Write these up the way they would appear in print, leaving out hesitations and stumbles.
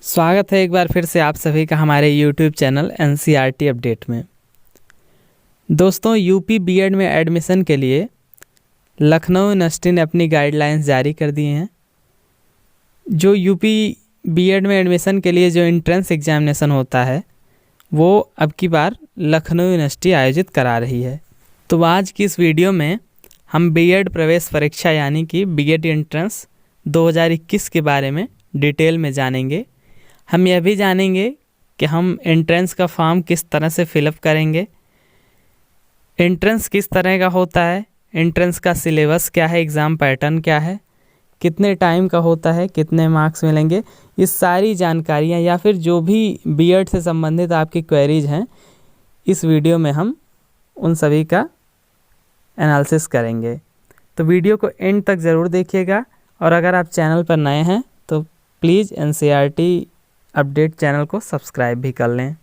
स्वागत है एक बार फिर से आप सभी का हमारे YouTube चैनल NCERT अपडेट में। दोस्तों, यूपी बीएड में एडमिशन के लिए लखनऊ यूनिवर्सिटी ने अपनी गाइडलाइंस जारी कर दी हैं। जो यूपी बीएड में एडमिशन के लिए जो एंट्रेंस एग्जामिनेशन होता है वो अब की बार लखनऊ यूनिवर्सिटी आयोजित करा रही है। तो आज की इस वीडियो में हम बीएड प्रवेश परीक्षा यानी कि बीएड एंट्रेंस 2021 के बारे में डिटेल में जानेंगे। हम यह भी जानेंगे कि हम एंट्रेंस का फॉर्म किस तरह से फिलअप करेंगे, एंट्रेंस किस तरह का होता है, एंट्रेंस का सिलेबस क्या है, एग्ज़ाम पैटर्न क्या है, कितने टाइम का होता है, कितने मार्क्स मिलेंगे, ये सारी जानकारियाँ या फिर जो भी बीएड से संबंधित आपकी क्वेरीज हैं इस वीडियो में हम उन सभी का एनालिसिस करेंगे। तो वीडियो को एंड तक ज़रूर देखिएगा और अगर आप चैनल पर नए हैं तो प्लीज़ NCERT अपडेट चैनल को सब्सक्राइब भी कर लें।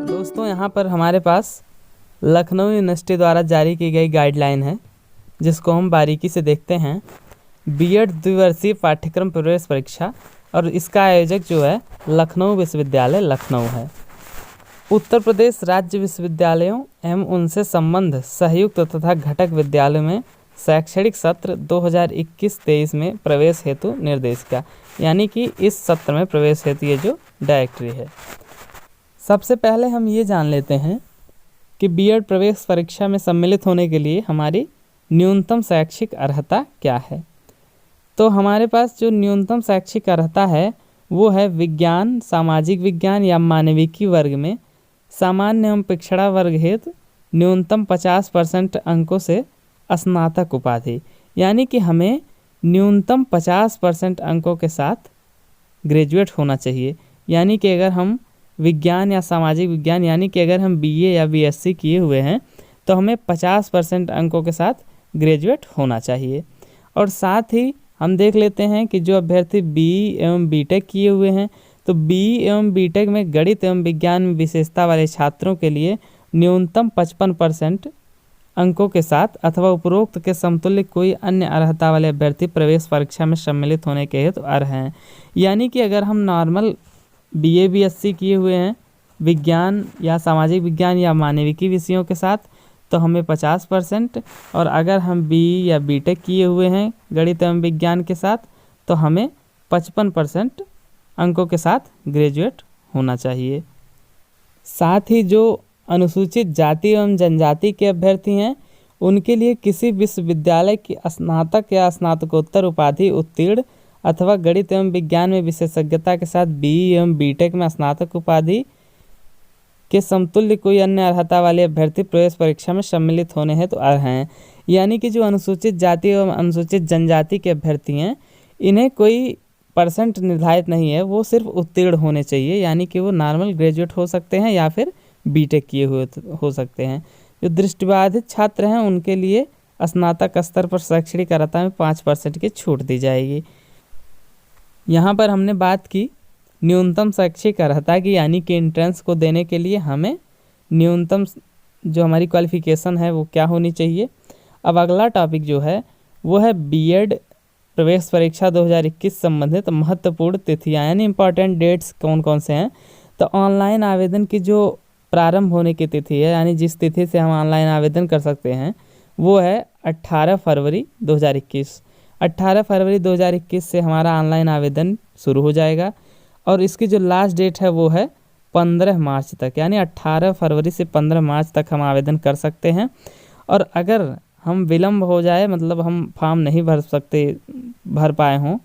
दोस्तों, यहाँ पर हमारे पास लखनऊ यूनिवर्सिटी द्वारा जारी की गई गाइडलाइन है जिसको हम बारीकी से देखते हैं। बीएड द्विवर्षीय पाठ्यक्रम प्रवेश परीक्षा और इसका आयोजक जो है लखनऊ विश्वविद्यालय लखनऊ है। उत्तर प्रदेश राज्य विश्वविद्यालयों एवं उनसे संबद्ध संयुक्त तथा घटक विद्यालयों में शैक्षणिक सत्र 2021-23 में प्रवेश हेतु निर्देशिका, यानी कि इस सत्र में प्रवेश हेतु ये जो डायरेक्टरी है। सबसे पहले हम ये जान लेते हैं कि बीएड प्रवेश परीक्षा में सम्मिलित होने के लिए हमारी न्यूनतम शैक्षिक अर्हता क्या है। तो हमारे पास जो न्यूनतम शैक्षिक अर्हता है वो है विज्ञान, सामाजिक विज्ञान या मानविकी वर्ग में सामान्य एवं पिछड़ा वर्ग हेतु न्यूनतम 50% अंकों से स्नातक उपाधि, यानी कि हमें न्यूनतम 50% अंकों के साथ ग्रेजुएट होना चाहिए। यानी कि अगर हम विज्ञान या सामाजिक विज्ञान यानी कि अगर हम बीए या बीएससी किए हुए हैं तो हमें 50% अंकों के साथ ग्रेजुएट होना चाहिए। और साथ ही हम देख लेते हैं कि जो अभ्यर्थी बीई एवं बीटेक किए हुए हैं तो बीई एवं बीटेक में गणित एवं विज्ञान में विशेषता वाले छात्रों के लिए न्यूनतम 55% अंकों के साथ अथवा उपरोक्त के समतुल्य कोई अन्य अर्हता वाले अभ्यर्थी प्रवेश परीक्षा में सम्मिलित होने के हेतु अर्ह हैं। यानी कि अगर हम नॉर्मल बीए बीएससी किए हुए हैं विज्ञान या सामाजिक विज्ञान या मानविकी विषयों के साथ तो हमें 50%, और अगर हम बीई या बीटेक किए हुए हैं गणित एवं विज्ञान के साथ तो हमें 55% अंकों के साथ ग्रेजुएट होना चाहिए। साथ ही जो अनुसूचित जाति एवं जनजाति के अभ्यर्थी हैं उनके लिए किसी विश्वविद्यालय की स्नातक या स्नातकोत्तर उपाधि उत्तीर्ण अथवा गणित एवं विज्ञान में विशेषज्ञता के साथ बीई एवं बीटेक में स्नातक उपाधि के समतुल्य कोई अन्य अर्हता वाले अभ्यर्थी प्रवेश परीक्षा में सम्मिलित होने हैं तो अर्ह हैं। यानी कि जो अनुसूचित जाति एवं अनुसूचित जनजाति के अभ्यर्थी हैं इन्हें कोई परसेंट निर्धारित नहीं है, वो सिर्फ उत्तीर्ण होने चाहिए। यानी कि वो नॉर्मल ग्रेजुएट हो सकते हैं या फिर बीटेक किए हुए हो सकते हैं। जो दृष्टिबाधित छात्र हैं उनके लिए स्नातक स्तर पर शैक्षणिक अर्हता में 5% की छूट दी जाएगी। यहाँ पर हमने बात की न्यूनतम शैक्षिक अर्हता की, यानी कि एंट्रेंस को देने के लिए हमें न्यूनतम जो हमारी क्वालिफिकेशन है वो क्या होनी चाहिए। अब अगला टॉपिक जो है वो है बीएड प्रवेश परीक्षा 2021 संबंधित महत्वपूर्ण तिथियाँ, यानी इम्पॉर्टेंट डेट्स कौन कौन से हैं। तो ऑनलाइन आवेदन की जो प्रारंभ होने की तिथि है, यानी जिस तिथि से हम ऑनलाइन आवेदन कर सकते हैं वो है 18 फरवरी 2021। 18 फरवरी 2021 से हमारा ऑनलाइन आवेदन शुरू हो जाएगा और इसकी जो लास्ट डेट है वो है 15 मार्च तक, यानी 18 फरवरी से 15 मार्च तक हम आवेदन कर सकते हैं। और अगर हम विलम्ब हो जाए, मतलब हम फॉर्म नहीं भर पाए हों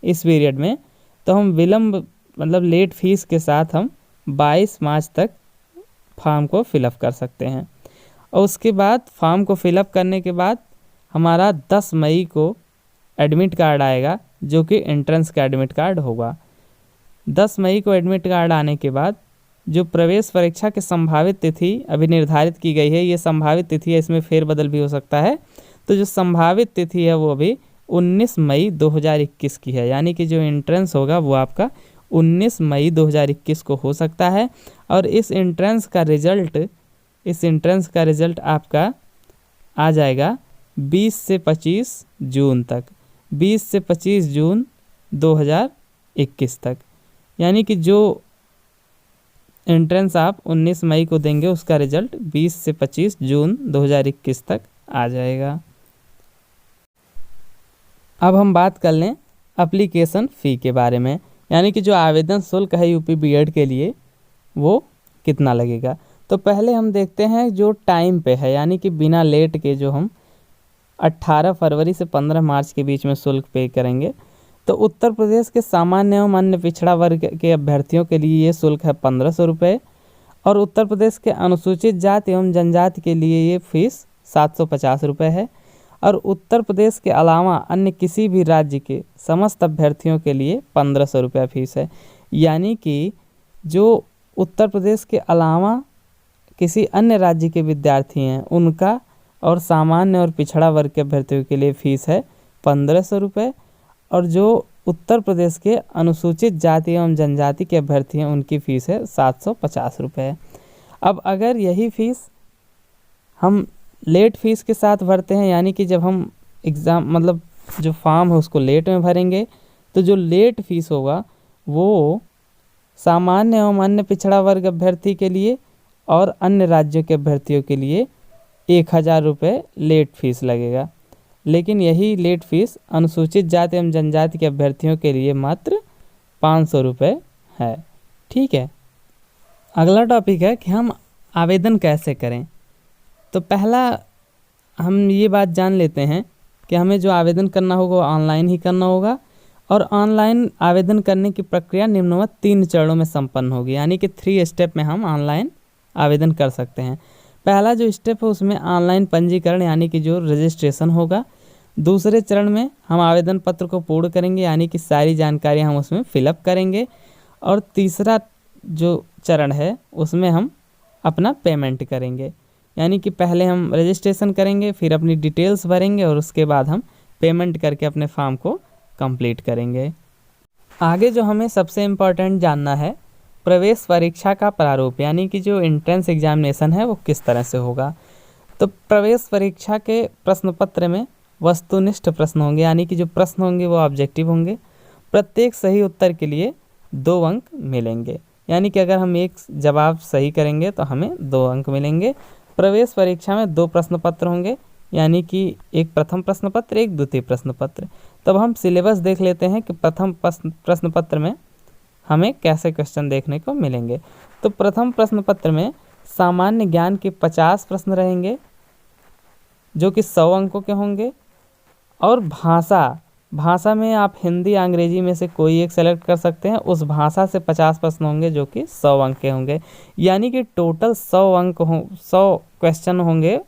इस पीरियड में, तो हम विलम्ब मतलब लेट फीस के साथ हम 22 मार्च तक फॉर्म को फिलअप कर सकते हैं। और उसके बाद फॉर्म को फिलअप करने के बाद हमारा 10 मई को एडमिट कार्ड आएगा जो कि एंट्रेंस का एडमिट कार्ड होगा। 10 मई को एडमिट कार्ड आने के बाद जो प्रवेश परीक्षा की संभावित तिथि अभी निर्धारित की गई है, ये संभावित तिथि है, इसमें फेरबदल भी हो सकता है। तो जो संभावित तिथि है वो अभी 19 मई 2021 की है, यानी कि जो एंट्रेंस होगा वो आपका 19 मई 2021 को हो सकता है। और इस एंट्रेंस का रिज़ल्ट आपका आ जाएगा 20 से 25 जून तक, 20 से 25 जून 2021 तक। यानी कि जो एंट्रेंस आप 19 मई को देंगे उसका रिजल्ट 20 से 25 जून 2021 तक आ जाएगा। अब हम बात कर लें एप्लीकेशन फ़ी के बारे में, यानी कि जो आवेदन शुल्क है यूपी बीएड के लिए वो कितना लगेगा। तो पहले हम देखते हैं जो टाइम पे है, यानी कि बिना लेट के जो हम 18 फरवरी से 15 मार्च के बीच में शुल्क पे करेंगे। तो उत्तर प्रदेश के सामान्य एवं अन्य पिछड़ा वर्ग के अभ्यर्थियों के लिए ये शुल्क है 1500 रुपये, और उत्तर प्रदेश के अनुसूचित जाति एवं जनजाति के लिए ये फीस 750 रुपये है, और उत्तर प्रदेश के अलावा अन्य किसी भी राज्य के समस्त अभ्यर्थियों के लिए 1500 रुपये फीस है। यानी कि जो उत्तर प्रदेश के अलावा किसी अन्य राज्य के विद्यार्थी हैं उनका और सामान्य और पिछड़ा वर्ग के अभ्यर्थियों के लिए फ़ीस है 1500 रुपये, और जो उत्तर प्रदेश के अनुसूचित जाति एवं जनजाति के अभ्यर्थी हैं उनकी फ़ीस है 750 रुपये। अब अगर यही फ़ीस हम लेट फ़ीस के साथ भरते हैं, यानी कि जब हम एग्ज़ाम मतलब जो फॉर्म है उसको लेट में भरेंगे, तो जो लेट फ़ीस होगा वो सामान्य एवं अन्य पिछड़ा वर्ग अभ्यर्थी के लिए और अन्य राज्यों के अभ्यर्थियों के लिए 1000 रुपये लेट फ़ीस लगेगा। लेकिन यही लेट फ़ीस अनुसूचित जाति एवं जनजाति के अभ्यर्थियों के लिए मात्र 500 रुपये है। ठीक है, अगला टॉपिक है कि हम आवेदन कैसे करें। तो पहला हम ये बात जान लेते हैं कि हमें जो आवेदन करना होगा वो ऑनलाइन ही करना होगा, और ऑनलाइन आवेदन करने की प्रक्रिया निम्नवत 3 चरणों में संपन्न होगी, यानी कि 3 स्टेप में हम ऑनलाइन आवेदन कर सकते हैं। पहला जो स्टेप है उसमें ऑनलाइन पंजीकरण यानी कि जो रजिस्ट्रेशन होगा। दूसरे चरण में हम आवेदन पत्र को पूर्ण करेंगे, यानी कि सारी जानकारी हम उसमें फिलअप करेंगे। और तीसरा जो चरण है उसमें हम अपना पेमेंट करेंगे, यानी कि पहले हम रजिस्ट्रेशन करेंगे, फिर अपनी डिटेल्स भरेंगे और उसके बाद हम पेमेंट करके अपने फॉर्म को कंप्लीट करेंगे। आगे जो हमें सबसे इम्पोर्टेंट जानना है प्रवेश परीक्षा का प्रारूप, यानी कि जो एंट्रेंस एग्जामिनेशन है वो किस तरह से होगा। तो प्रवेश परीक्षा के प्रश्न पत्र में वस्तुनिष्ठ प्रश्न होंगे, यानी कि जो प्रश्न होंगे वो ऑब्जेक्टिव होंगे। प्रत्येक सही उत्तर के लिए 2 अंक मिलेंगे, यानी कि अगर हम एक जवाब सही करेंगे तो हमें 2 अंक मिलेंगे। प्रवेश परीक्षा में 2 प्रश्न पत्र होंगे, यानी कि एक प्रथम प्रश्न पत्र, एक द्वितीय प्रश्न पत्र। तब हम सिलेबस देख लेते हैं कि प्रथम प्रश्न पत्र में हमें कैसे क्वेश्चन देखने को मिलेंगे। तो प्रथम प्रश्न पत्र में सामान्य ज्ञान के 50 प्रश्न रहेंगे जो कि 100 अंकों के होंगे, और भाषा में आप हिंदी अंग्रेजी में से कोई एक सेलेक्ट कर सकते हैं। उस भाषा से 50 प्रश्न होंगे जो कि 100 अंक के होंगे, यानी कि टोटल 100 क्वेश्चन होंगे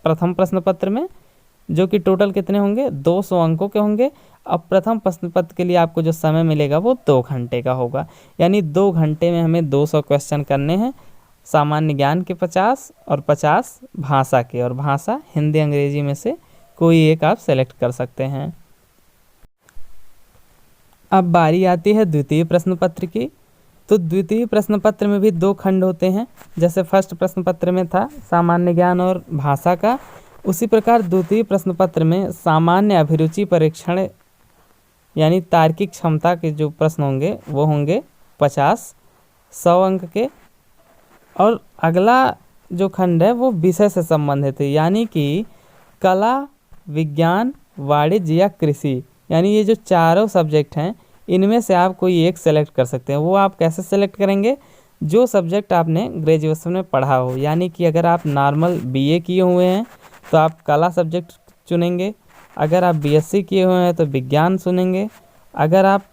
प्रथम प्रश्न पत्र में, जो कि टोटल कितने होंगे 200 अंकों के होंगे। अब प्रथम प्रश्न पत्र के लिए आपको जो समय मिलेगा वो 2 घंटे का होगा, यानी 2 घंटे में हमें 200 क्वेश्चन करने हैं। सामान्य ज्ञान के 50 और 50 भाषा के, और भाषा हिंदी अंग्रेजी में से कोई एक आप सेलेक्ट कर सकते हैं। अब बारी आती है द्वितीय प्रश्न पत्र की। तो द्वितीय प्रश्न पत्र में भी 2 खंड होते हैं, जैसे फर्स्ट प्रश्न पत्र में था सामान्य ज्ञान और भाषा का, उसी प्रकार द्वितीय प्रश्न पत्र में सामान्य अभिरुचि परीक्षण यानी तार्किक क्षमता के जो प्रश्न होंगे वो होंगे 100 अंक के। और अगला जो खंड है वो विषय से संबंधित है, यानी कि कला, विज्ञान, वाणिज्य या कृषि, यानी ये जो चारों सब्जेक्ट हैं इनमें से आप कोई एक सेलेक्ट कर सकते हैं। वो आप कैसे सेलेक्ट करेंगे, जो सब्जेक्ट आपने ग्रेजुएशन में पढ़ा हो, यानी कि अगर आप नॉर्मल बीए किए हुए हैं तो आप कला सब्जेक्ट चुनेंगे, अगर आप बीएससी किए हुए हैं तो विज्ञान चुनेंगे, अगर आप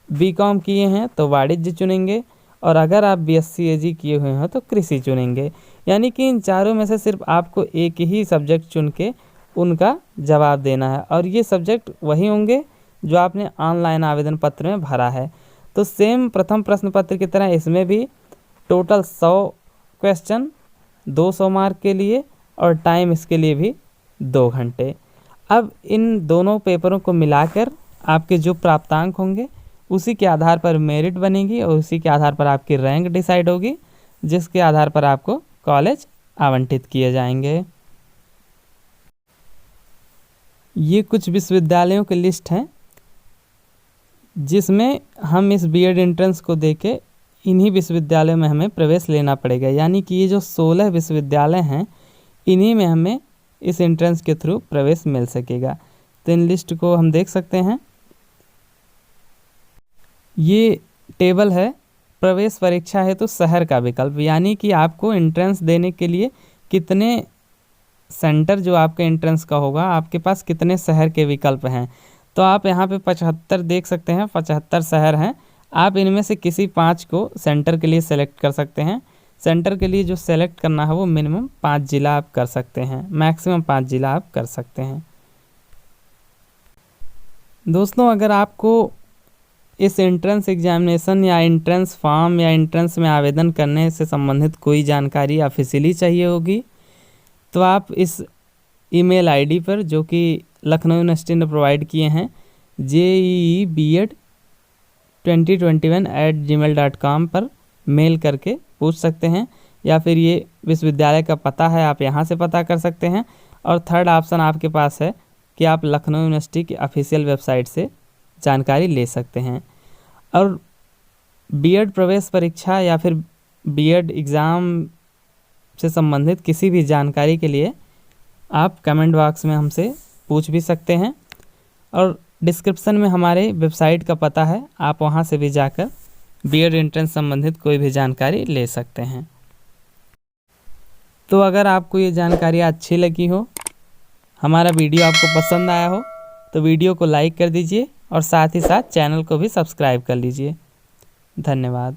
बीकॉम किए हैं तो वाणिज्य चुनेंगे, और अगर आप बीएससी एजी किए हुए हैं तो कृषि चुनेंगे। यानी कि इन चारों में से सिर्फ आपको एक ही सब्जेक्ट चुन के उनका जवाब देना है, और ये सब्जेक्ट वही होंगे जो आपने ऑनलाइन आवेदन पत्र में भरा है। तो सेम प्रथम प्रश्न पत्र की तरह इसमें भी टोटल 100 क्वेश्चन 200 मार्क के लिए, और टाइम इसके लिए भी 2 घंटे। अब इन दोनों पेपरों को मिलाकर आपके जो प्राप्तांक होंगे उसी के आधार पर मेरिट बनेगी, और उसी के आधार पर आपकी रैंक डिसाइड होगी, जिसके आधार पर आपको कॉलेज आवंटित किए जाएंगे। ये कुछ विश्वविद्यालयों की लिस्ट हैं जिसमें हम इस बीएड एंट्रेंस को देके इन्हीं विश्वविद्यालयों में हमें प्रवेश लेना पड़ेगा। यानी कि ये जो 16 विश्वविद्यालय हैं इन्हीं में हमें इस एंट्रेंस के थ्रू प्रवेश मिल सकेगा। तो इन लिस्ट को हम देख सकते हैं। ये टेबल है प्रवेश परीक्षा है तो शहर का विकल्प, यानी कि आपको एंट्रेंस देने के लिए कितने सेंटर जो आपके एंट्रेंस का होगा, आपके पास कितने शहर के विकल्प हैं। तो आप यहाँ पे 75 देख सकते हैं, 75 शहर हैं। आप इनमें से किसी 5 को सेंटर के लिए सेलेक्ट कर सकते हैं। सेंटर के लिए जो सेलेक्ट करना है वो मिनिमम 5 ज़िला आप कर सकते हैं, मैक्सिमम 5 ज़िला आप कर सकते हैं। दोस्तों, अगर आपको इस एंट्रेंस एग्जामिनेशन या एंट्रेंस फॉर्म या एंट्रेंस में आवेदन करने से संबंधित कोई जानकारी ऑफिशियली चाहिए होगी तो आप इस ईमेल आईडी पर, जो कि लखनऊ यूनिवर्सिटी ने प्रोवाइड किए हैं, jeebed2021@gmail.com पर मेल करके पूछ सकते हैं, या फिर ये विश्वविद्यालय का पता है आप यहाँ से पता कर सकते हैं। और थर्ड ऑप्शन आपके पास है कि आप लखनऊ यूनिवर्सिटी की ऑफिशियल वेबसाइट से जानकारी ले सकते हैं। और बीएड प्रवेश परीक्षा या फिर बीएड एग्ज़ाम से संबंधित किसी भी जानकारी के लिए आप कमेंट बॉक्स में हमसे पूछ भी सकते हैं, और डिस्क्रिप्शन में हमारे वेबसाइट का पता है, आप वहां से भी जाकर बीएड एंट्रेंस संबंधित कोई भी जानकारी ले सकते हैं। तो अगर आपको ये जानकारी अच्छी लगी हो, हमारा वीडियो आपको पसंद आया हो, तो वीडियो को लाइक कर दीजिए और साथ ही साथ चैनल को भी सब्सक्राइब कर लीजिए। धन्यवाद।